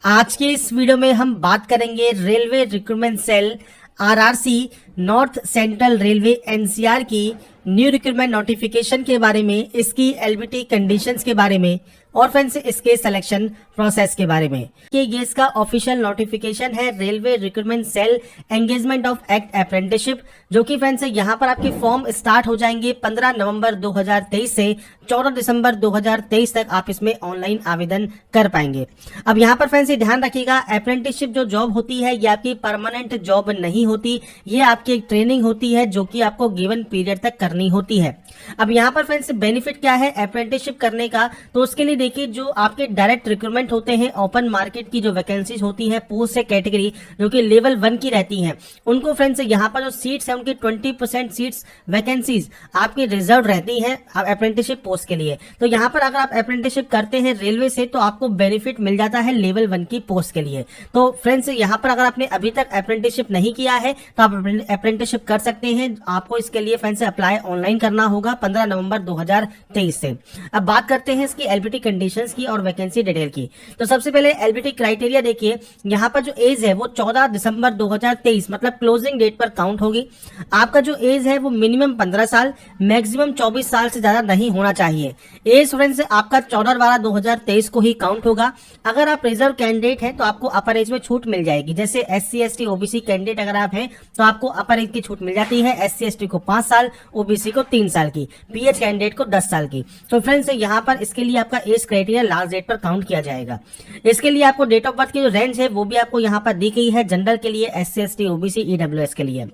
आज के इस वीडियो में हम बात करेंगे railway recruitment cell RRC North Central Railway NCR की न्यू रिक्रूटमेंट नोटिफिकेशन के बारे में, इसकी एलबीटी कंडीशंस के बारे में और फ्रेंड्स इसके सिलेक्शन प्रोसेस के बारे में। ये इसका ऑफिशियल नोटिफिकेशन है railway recruitment cell engagement of act apprenticeship, जो कि फ्रेंड्स यहाँ पर आपके फॉर्म स्टार्ट हो जाएंगे 15 नवंबर 2023 से 14 दिसंबर 2023 तक आप इसमें ऑनलाइन आवेदन कर पाएंगे। अब यहाँ पर फ्रेंड्स ध्यान रखिएगा, अप्रेंटिसशिप जो जॉब होती है ये आपकी परमानेंट जॉब नहीं होती, ये आपकी एक ट्रेनिंग होती है जो कि आपको गिवन पीरियड तक करनी होती है। अब यहाँ पर फ्रेंड्स बेनिफिट क्या है अप्रेंटिसशिप करने का, तो उसके लिए देखिए जो आपके डायरेक्ट रिक्रूटमेंट होते हैं, ओपन मार्केट की जो वैकेंसीज होती है पोस्ट से कैटेगरी जो कि लेवल 1 की रहती हैं, उनको फ्रेंड्स यहाँ पर जो सीट्स है उनकी 20% सीट्स वैकेंसीज आपकी रिजर्व रहती हैं अप्रेंटिसशिप पोस्ट के लिए। तो यहाँ पर अगर आप अप्रेंटिसशिप करते हैं रेलवे से तो आपको बेनिफिट मिल जाता है लेवल 1 की पोस्ट के लिए। तो फ्रेंड्स यहाँ पर अगर आपने अभी तक अप्रेंटिसशिप नहीं किया है तो आप अप्रेंटिसशिप कर सकते हैं। आपको इसके लिए फ्रेंड्स अप्लाई ऑनलाइन करना होगा 15 नवंबर 2023 से। अब बात करते हैं इसकी एलबीटी कंडीशंस की और वैकेंसी डिटेल की। तो सबसे पहले एलबीटी क्राइटेरिया देखिए, यहाँ पर जो एज है वो 14 दिसंबर 2023 मतलब क्लोजिंग डेट पर काउंट होगी। आपका जो एज है वो मिनिमम 15 साल मैक्सिमम 24 साल से ज्यादा नहीं होना चाहिए। एज फ्रेंड्स आपका 14/12/2023 को ही काउंट होगा। अगर आप रिजर्व कैंडिडेट हैं तो आपको अपर एज में छूट मिल जाएगी, जैसे SC ST OBC कैंडिडेट अगर आप हैं तो आपको अपर एज की छूट मिल जाती है, SC ST को 5 साल, OBC को 3 साल की, PH कैंडिडेट को 10 साल की। तो फ्रेंड्स यहाँ पर इसके लिए आपका एज क्राइटेरिया लास्ट डेट पर काउंट किया जाएगा। इसके लिए आपको डेट ऑफ बर्थ की जो रेंज है वो भी आपको यहाँ पर दी गई है, जनरल के लिए, SC ST OBC EWS के लिए।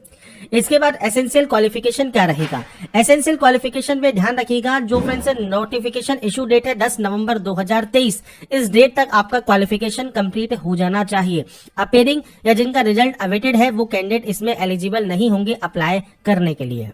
इसके बाद एसेंशियल क्वालिफिकेशन क्या रहेगा, एसेंशियल क्वालिफिकेशन में ध्यान रखिएगा जो फ्रेंड्स नोटिफिकेशन इशू डेट है 10 नवंबर 2023, इस डेट तक आपका क्वालिफिकेशन कंप्लीट हो जाना चाहिए। अपेयरिंग या जिनका रिजल्ट अवेटेड है वो कैंडिडेट इसमें एलिजिबल नहीं होंगे अप्लाई करने के लिए।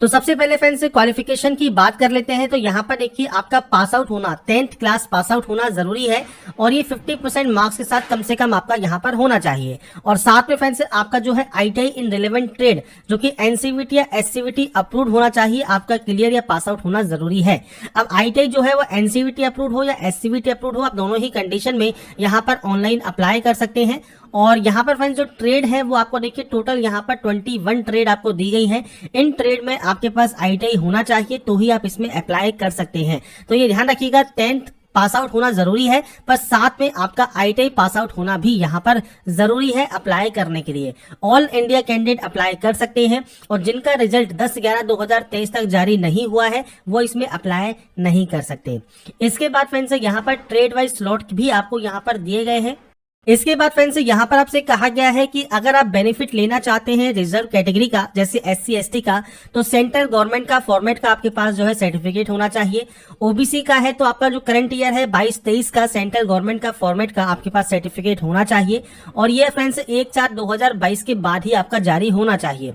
तो सबसे पहले फ्रेंड्स क्वालिफिकेशन की बात कर लेते हैं। तो यहाँ पर देखिए आपका पास आउट होना, 10th क्लास पास आउट होना जरूरी है और ये 50% मार्क्स के साथ कम से कम आपका यहाँ पर होना चाहिए। और साथ में फ्रेंड्स आपका जो है ITI इन रिलेवेंट ट्रेड जो कि NCVT या SCVT अप्रूव्ड होना चाहिए, आपका क्लियर या पास आउट होना जरूरी है। अब ITI जो है वो NCVT अप्रूव्ड हो या SCVT अप्रूव्ड हो, आप दोनों ही कंडीशन में यहाँ पर ऑनलाइन अप्लाई कर सकते हैं। और यहाँ पर फ्रेंड्स जो ट्रेड है वो आपको देखिए टोटल यहाँ पर 21 ट्रेड आपको दी गई है। इन ट्रेड में आपके पास ITI होना चाहिए तो ही आप इसमें अप्लाई कर सकते हैं। तो ये ध्यान रखिएगा 10th पास आउट होना जरूरी है, पर साथ में आपका ITI पास आउट होना भी यहाँ पर जरूरी है अप्लाई करने के लिए। ऑल इंडिया कैंडिडेट अप्लाई कर सकते हैं और जिनका रिजल्ट 10/11/2023 तक जारी नहीं हुआ है वो इसमें अप्लाई नहीं कर सकते। इसके बाद फ्रेंड्स यहाँ पर ट्रेड वाइज स्लॉट भी आपको यहाँ पर दिए गए हैं। इसके बाद फ्रेंड्स यहाँ पर आपसे कहा गया है कि अगर आप बेनिफिट लेना चाहते हैं रिजर्व कैटेगरी का जैसे SC ST का, तो सेंट्रल गवर्नमेंट का फॉर्मेट का आपके पास जो है सर्टिफिकेट होना चाहिए। OBC का है तो आपका जो करंट ईयर है 22-23 का सेंट्रल गवर्नमेंट का फॉर्मेट का आपके पास सर्टिफिकेट होना चाहिए और ये फ्रेंड्स 1/4/2022 के बाद ही आपका जारी होना चाहिए।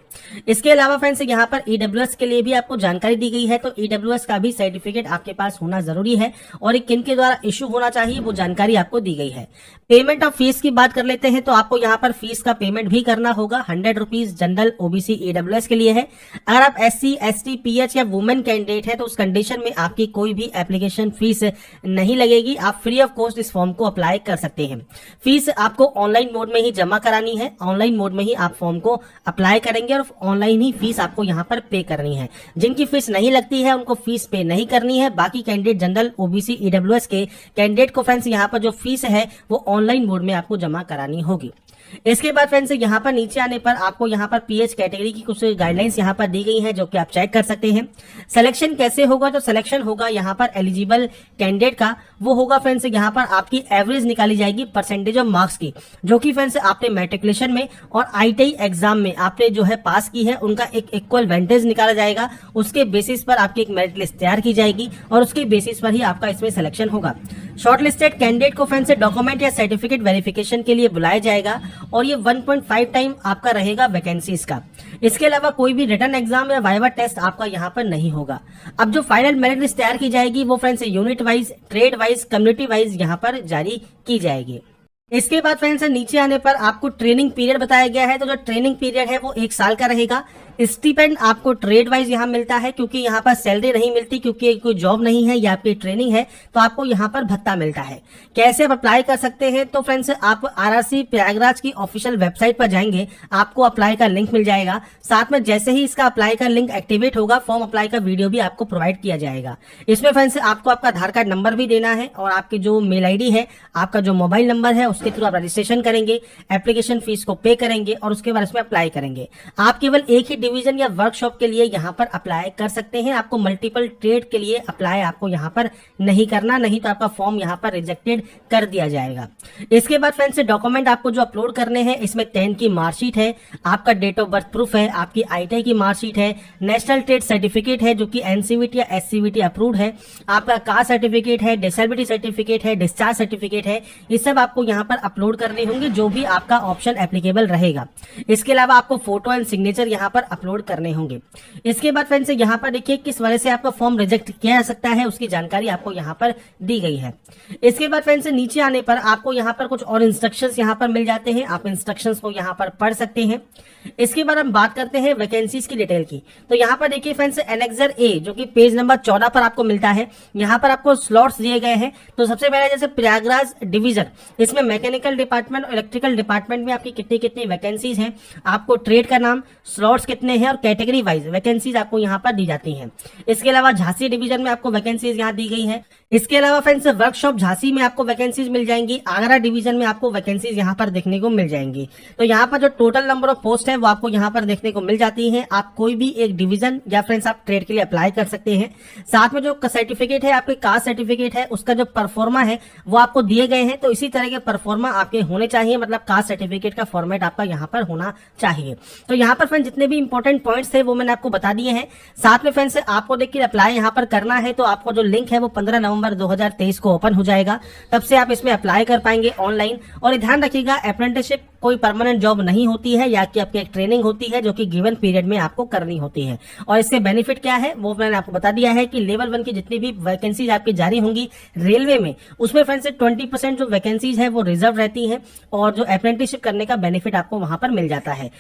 इसके अलावा फ्रेंड्स यहाँ पर EWS के लिए भी आपको जानकारी दी गई है, तो EWS का भी सर्टिफिकेट आपके पास होना जरूरी है और किन के द्वारा इशू होना चाहिए वो जानकारी आपको दी गई है। पेमेंट ऑफ फीस की बात कर लेते हैं तो आपको यहाँ पर फीस का पेमेंट भी करना होगा। 100 रुपीज जनरल OBC EWS के लिए है। अगर आप SC ST PH या वुमेन कैंडिडेट है तो उस कंडीशन में आपकी कोई भी एप्लीकेशन फीस नहीं लगेगी, आप फ्री ऑफ कॉस्ट इस फॉर्म को अप्लाई कर सकते हैं। फीस आपको ऑनलाइन मोड में ही जमा करानी है, ऑनलाइन मोड में ही आप फॉर्म को अप्लाई करेंगे और ऑनलाइन ही फीस आपको यहाँ पर पे करनी है। जिनकी फीस नहीं लगती है उनको फीस पे नहीं करनी है। बाकी कैंडिडेट जनरल OBC EWS के कैंडिडेट को फ्रेंड्स यहाँ पर जो फीस है वो ऑनलाइन मोड में आपको जमा करानी होगी। इसके बाद फ्रेंड्स यहाँ पर नीचे आने पर आपको यहाँ पर PH कैटेगरी की कुछ गाइडलाइंस यहाँ पर दी गई हैं जो कि आप चेक कर सकते हैं। सिलेक्शन कैसे होगा, तो सिलेक्शन होगा यहाँ पर एलिजिबल कैंडिडेट का, वो होगा फ्रेंड्स यहाँ पर आपकी एवरेज निकाली जाएगी परसेंटेज ऑफ मार्क्स की, जो कि फ्रेंड्स आपने मैट्रिकुलेशन में और ITI एग्जाम में आपने जो है पास की है उनका एक इक्वल वेंटेज निकाला जाएगा। उसके बेसिस पर आपकी एक मेरिट लिस्ट तैयार की जाएगी और उसके बेसिस पर ही आपका इसमें सिलेक्शन होगा। शॉर्टलिस्टेड कैंडिडेट को फ्रेंड्स डॉक्यूमेंट या सर्टिफिकेट वेरिफिकेशन के लिए बुलाया जाएगा और ये 1.5 टाइम आपका रहेगा वैकेंसीज का। इसके अलावा कोई भी रिटन एग्जाम या वाइवा टेस्ट आपका यहाँ पर नहीं होगा। अब जो फाइनल मेरिट लिस्ट तैयार की जाएगी वो friends unit wise, trade wise, community wise यहाँ पर जारी की जाएगी। इसके बाद फ्रेंड्स नीचे आने पर आपको ट्रेनिंग पीरियड बताया गया है। तो जो ट्रेनिंग पीरियड है वो 1 साल का रहेगा। स्टीपेंड आपको ट्रेड वाइज यहाँ मिलता है, क्योंकि यहाँ पर सैलरी नहीं मिलती, क्योंकि कोई जॉब नहीं है या आपकी ट्रेनिंग है, तो आपको यहाँ पर भत्ता मिलता है। कैसे आप अप्लाई कर सकते हैं? तो फ्रेंड्स, आप आरआरसी प्रयागराज की ऑफिशियल वेबसाइट पर जाएंगे, आपको अप्लाई का लिंक मिल जाएगा। साथ में जैसे ही इसका अप्लाई का लिंक एक्टिवेट होगा, फॉर्म अप्लाई का वीडियो भी आपको प्रोवाइड किया जाएगा। इसमें फ्रेंड्स आपको आपका आधार कार्ड नंबर भी देना है और आपकी जो मेल आईडी है, आपका जो मोबाइल नंबर है, उसके थ्रू आप रजिस्ट्रेशन करेंगे, एप्लीकेशन फीस को पे करेंगे और उसके बाद इसमें अप्लाई करेंगे। आप केवल एक ही डिवीजन या वर्कशॉप के लिए यहाँ पर अप्लाई कर सकते हैं। आपको मल्टीपल ट्रेड के लिए अप्लाई आपको यहाँ पर नहीं करना, नहीं तो आपका फॉर्म यहाँ पर रिजेक्टेड कर दिया जाएगा। इसके बाद फ्रेंड्स, डॉक्यूमेंट आपको जो अपलोड करने हैं, इसमें 10 की मार्कशीट है, आपका डेट ऑफ बर्थ प्रूफ है, आपकी आईटीआई की मार्कशीट है, नेशनल ट्रेड सर्टिफिकेट है जो कि एनसीवीटी या एससीवीटी अप्रूव्ड है, आपका कास्ट सर्टिफिकेट है, डिसेबिलिटी सर्टिफिकेट है, डिस्चार्ज सर्टिफिकेट है। ये सब आपको यहाँ पर अपलोड करने होंगे, जो भी आपका ऑप्शन एप्लीकेबल रहेगा। इसके अलावा आपको फोटो एंड सिग्नेचर यहाँ पर अपलोड करने होंगे। इसके बाद फ्रेंड्स, यहाँ पर देखिए किस वजह से आपका फॉर्म रिजेक्ट किया जा सकता है, उसकी जानकारी आपको यहाँ पर दी गई है। इसके बाद फ्रेंड्स, नीचे आने पर आपको यहाँ पर कुछ और इंस्ट्रक्शंस यहाँ पर मिल जाते हैं, आप इंस्ट्रक्शंस को यहाँ पर पढ़ सकते हैं। इसके बाद हम बात करते हैं वैकेंसीज की डिटेल की। तो यहाँ पर देखिए फ्रेंड्स, एनेक्सर ए जो कि पेज नंबर 14 पर आपको मिलता है, यहाँ पर आपको स्लॉट्स दिए गए हैं। तो सबसे पहले जैसे प्रयागराज डिवीजन, इसमें मैकेनिकल डिपार्टमेंट और इलेक्ट्रिकल डिपार्टमेंट में आपकी कितनी कितनी वैकेंसीज हैं, आपको ट्रेड का नाम, स्लॉट्स कितने हैं और कैटेगरी वाइज वैकेंसीज आपको यहाँ पर दी जाती हैं। इसके अलावा झांसी डिवीजन में आपको वैकेंसीज यहाँ दी गई है। इसके अलावा फ्रेंड्स, वर्कशॉप झांसी में आपको वैकेंसीज मिल जाएंगी। आगरा डिवीजन में आपको वैकेंसीज यहाँ पर देखने को मिल जाएंगी। तो यहाँ पर जो टोटल नंबर ऑफ पोस्ट है वो आपको यहाँ पर देखने को मिल जाती है। आप कोई भी एक डिवीजन या फ्रेंड्स आप ट्रेड के लिए अप्लाई कर सकते हैं। साथ में जो सर्टिफिकेट है, आपके कास्ट सर्टिफिकेट है, उसका जो परफॉर्मा है वो आपको दिए गए हैं। तो इसी तरह के परफॉर्मा आपके होने चाहिए, मतलब कास्ट सर्टिफिकेट का फॉर्मेट आपका यहाँ पर होना चाहिए। तो यहाँ पर फ्रेंड्स जितने भी इंपॉर्टेंट पॉइंट्स थे वो मैंने आपको बता दिए हैं। साथ में फ्रेंड्स, आपको देखिए अप्लाई यहाँ पर करना है, तो आपको जो लिंक है वो 15 नवंबर 2023 को ओपन हो जाएगा। तब से आप इसमें अप्लाई कर पाएंगे ऑनलाइन। और ध्यान रखिएगा, अप्रेंटिसशिप कोई परमानेंट जॉब नहीं होती है, या कि आपकी एक ट्रेनिंग होती है जो कि गिवन पीरियड में आपको करनी होती है। और इसके बेनिफिट क्या है वो मैंने आपको बता दिया है कि लेवल 1 की जितनी भी वैकेंसीज आपकी जारी होंगी रेलवे में, उसमें फ्रेंड्स 20% जो वैकेंसीज है वो रिजर्व रहती है और जो अप्रेंटिसशिप करने का बेनिफिट आपको वहां पर मिल जाता है।